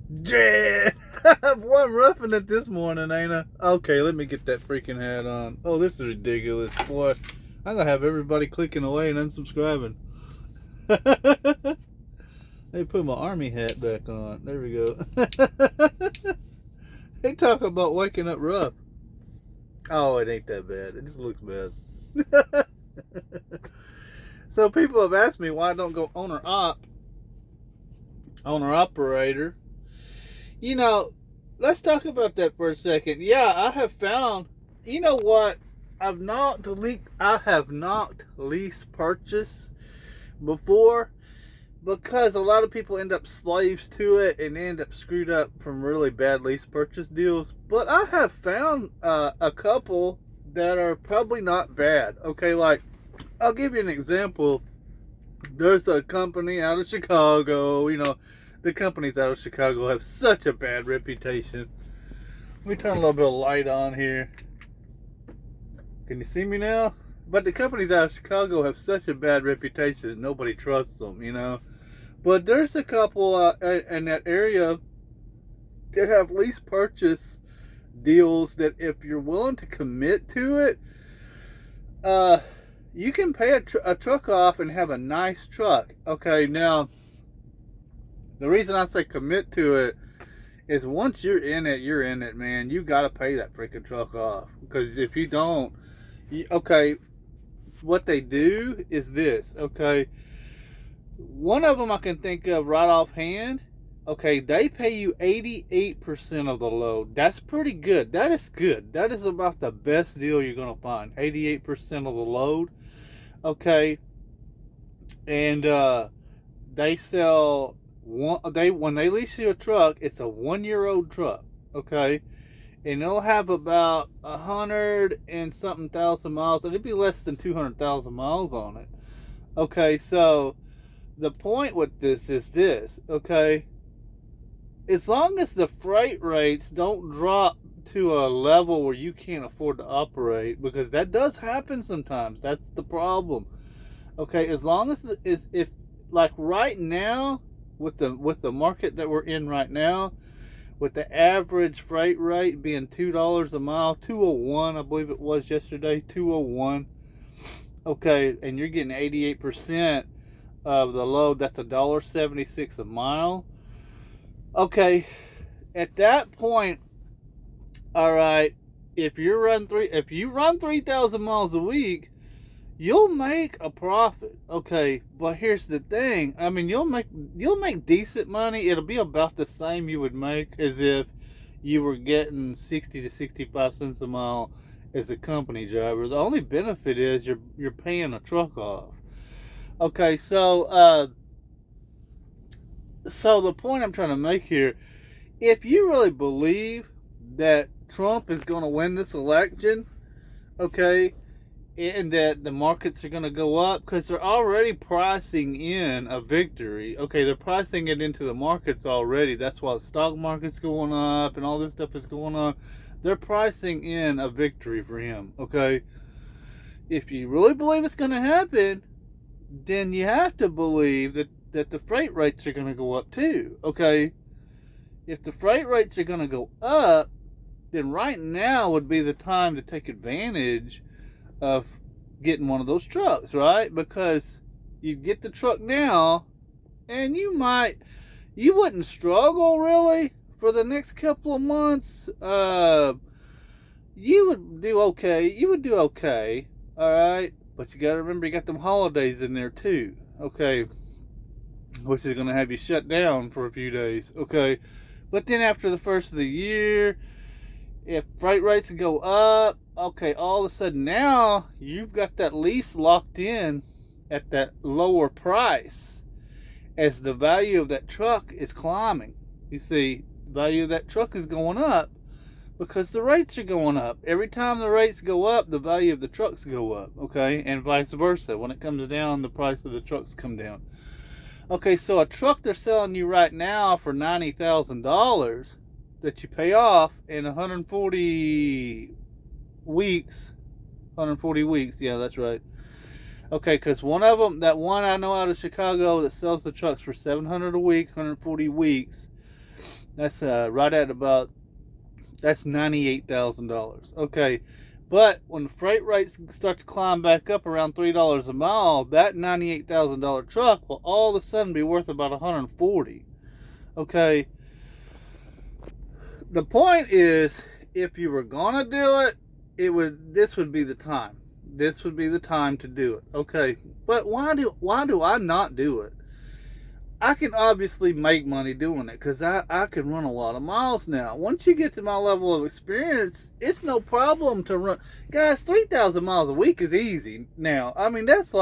Yeah. Boy, I'm roughing it this morning, ain't I? Okay, let me get that freaking hat on. Oh, this is ridiculous. Boy, I'm going to have everybody clicking away and unsubscribing. Let me put my army hat back on. There we go. They talk about waking up rough. Oh, it ain't that bad. It just looks bad. So people have asked me why I don't go owner operator. You know, let's talk about that for a second. Yeah, I have found. You know what? I have not lease purchased before because a lot of people end up slaves to it and end up screwed up from really bad lease purchase deals. But I have found a couple that are probably not bad. Okay, like I'll give you an example. There's a company out of Chicago. The companies out of Chicago have such a bad reputation. Let me turn a little bit of light on here. Can you see me now? But the companies out of Chicago have such a bad reputation that nobody trusts them. But there's a couple in that area that have lease purchase deals that if you're willing to commit to it, you can pay a truck off and have a nice truck. Okay, now, the reason I say commit to it is once you're in it, man. You got to pay that freaking truck off. Because if you don't, okay, what they do is this, okay? One of them I can think of right offhand. Okay, they pay you 88% of the load. That's pretty good. That is good. That is about the best deal you're going to find. 88% of the load. Okay. And they sell when they lease you a truck, it's a 1-year-old truck. Okay. And it'll have about 100 and something thousand miles. It'll be less than 200,000 miles on it. Okay, so the point with this is this, okay? As long as the freight rates don't drop to a level where you can't afford to operate, because that does happen sometimes. That's the problem. Okay, as long as if like right now with the market that we're in right now, with the average freight rate being $2 a mile, 201, I believe it was yesterday, 201. Okay, and you're getting 88% of the load. That's $1.76 a mile. Okay, at that point, all right, if you run 3,000 miles a week, you'll make a profit. Okay, but here's the thing. I mean, you'll make decent money. It'll be about the same you would make as if you were getting 60 to 65 cents a mile as a company driver. The only benefit is you're paying a truck off. Okay, so the point I'm trying to make here, if you really believe that Trump is going to win this election, okay, and that the markets are going to go up, because they're already pricing in a victory. Okay, they're pricing it into the markets already. That's why the stock market's going up and all this stuff is going on. They're pricing in a victory for him. Okay, if you really believe it's going to happen, then you have to believe that the freight rates are going to go up too. Okay, if the freight rates are going to go up, then right now would be the time to take advantage of getting one of those trucks, right? Because you get the truck now, and you wouldn't struggle really for the next couple of months. You would do okay. All right, but you got to remember you got them holidays in there too. Okay, which is going to have you shut down for a few days. Okay, but then after the first of the year, if freight rates go up, okay, all of a sudden now you've got that lease locked in at that lower price as the value of that truck is climbing. You see, the value of that truck is going up because the rates are going up. Every time the rates go up, the value of the trucks go up, okay, and vice versa. When it comes down, the price of the trucks come down. Okay, so a truck they're selling you right now for $90,000 that you pay off in 140 weeks. Yeah, that's right. Okay, because one of them, that one I know out of Chicago that sells the trucks for $700 a week, 140 weeks, That's right at about, that's $98,000. Okay, but when the freight rates start to climb back up around $3 a mile, that $98,000 truck will all of a sudden be worth about 140. Okay, the point is, if you were gonna do it, this would be the time. This would be the time to do it. Okay, but why do I not do it? I can obviously make money doing it because I can run a lot of miles now. Once you get to my level of experience, it's no problem to run. Guys, 3,000 miles a week is easy now. I mean, that's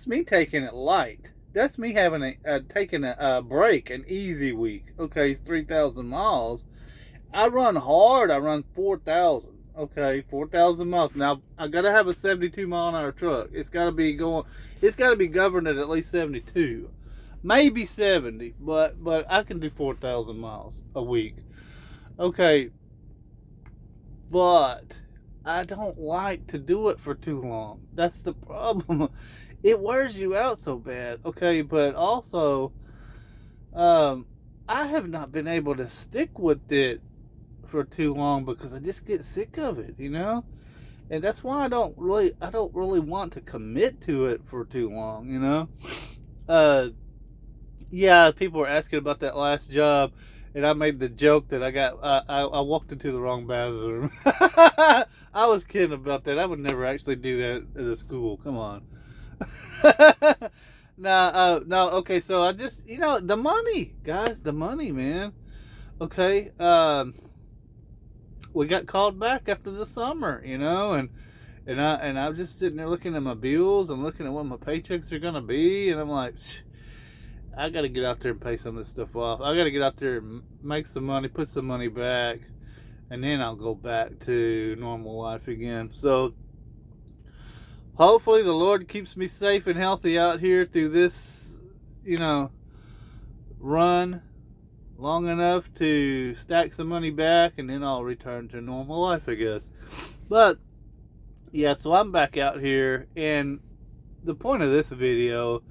me taking it light. That's me having taking a break, an easy week. Okay, it's 3,000 miles. I run hard. I run 4,000. Okay, 4,000 miles. Now I gotta have a 72 mile an hour truck. It's gotta be going. It's gotta be governed at least 72, maybe 70. But I can do 4,000 miles a week. Okay, but I don't like to do it for too long. That's the problem. It wears you out so bad. Okay, but also, I have not been able to stick with it for too long because I just get sick of it, you know? And that's why I don't really want to commit to it for too long, you know? Yeah, people were asking about that last job, and I made the joke that I walked into the wrong bathroom. I was kidding about that. I would never actually do that at a school. Come on. No, okay, so I just, the money, guys, the money, man. Okay, we got called back after the summer, and I'm just sitting there looking at my bills and looking at what my paychecks are gonna be, and I'm like, I gotta get out there and pay some of this stuff off. I gotta get out there and make some money, put some money back, and then I'll go back to normal life again. So hopefully the Lord keeps me safe and healthy out here through this, run long enough to stack some money back, and then I'll return to normal life, I guess. But yeah, so I'm back out here, and the point of this video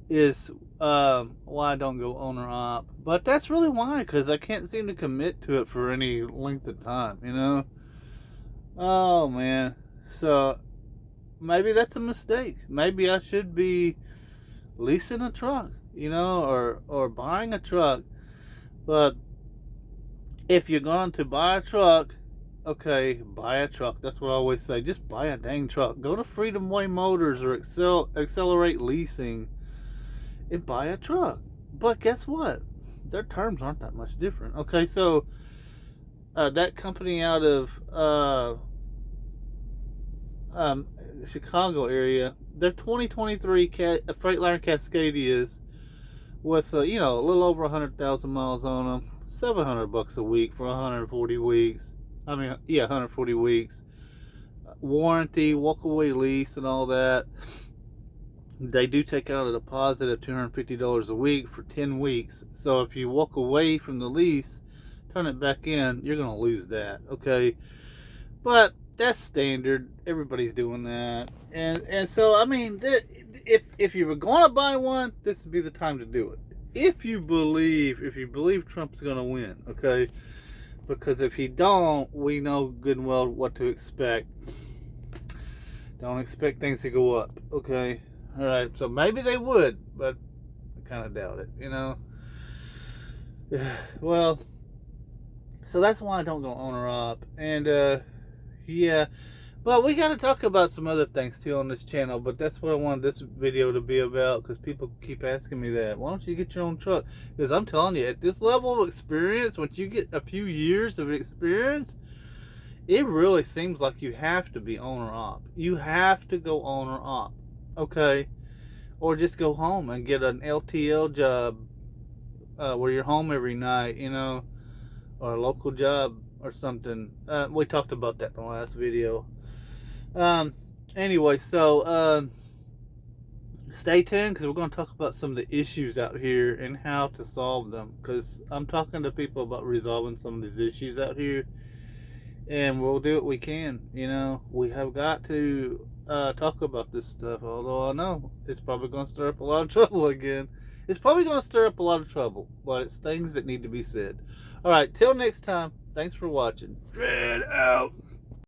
is why I don't go owner op. But that's really why, because I can't seem to commit to it for any length of time, Oh man. So maybe that's a mistake. Maybe I should be leasing a truck, or buying a truck. But if you're going to buy a truck, okay, buy a truck. That's what I always say. Just buy a dang truck. Go to Freedom Way Motors or Accelerate Leasing and buy a truck. But guess what? Their terms aren't that much different. Okay, so that company out of Chicago area, their 2023 Freightliner Cascadias with a little over 100,000 miles on them, $700 a week for 140 weeks. 140 weeks. Warranty, walkaway lease, and all that. They do take out a deposit of $250 a week for 10 weeks. So if you walk away from the lease, turn it back in, you're going to lose that. Okay, but that's standard. Everybody's doing that, and so I mean, if you were going to buy one, this would be the time to do it. If you believe Trump's going to win, okay? Because if he don't, we know good and well what to expect. Don't expect things to go up, okay? All right, so maybe they would, but I kind of doubt it, Well, so that's why I don't go owner op, and yeah. But we got to talk about some other things too on this channel, but that's what I wanted this video to be about, because people keep asking me that. Why don't you get your own truck? Because I'm telling you, at this level of experience, once you get a few years of experience, it really seems like you have to be owner op. You have to go owner op, okay? Or just go home and get an LTL job where you're home every night, or a local job or something. We talked about that in the last video. Anyway, so stay tuned, because we're going to talk about some of the issues out here and how to solve them, because I'm talking to people about resolving some of these issues out here, and we'll do what we can. We have got to talk about this stuff, although I know it's probably going to stir up a lot of trouble again. It's probably going to stir up a lot of trouble, but it's things that need to be said. All right, till next time. Thanks for watching. Dread out.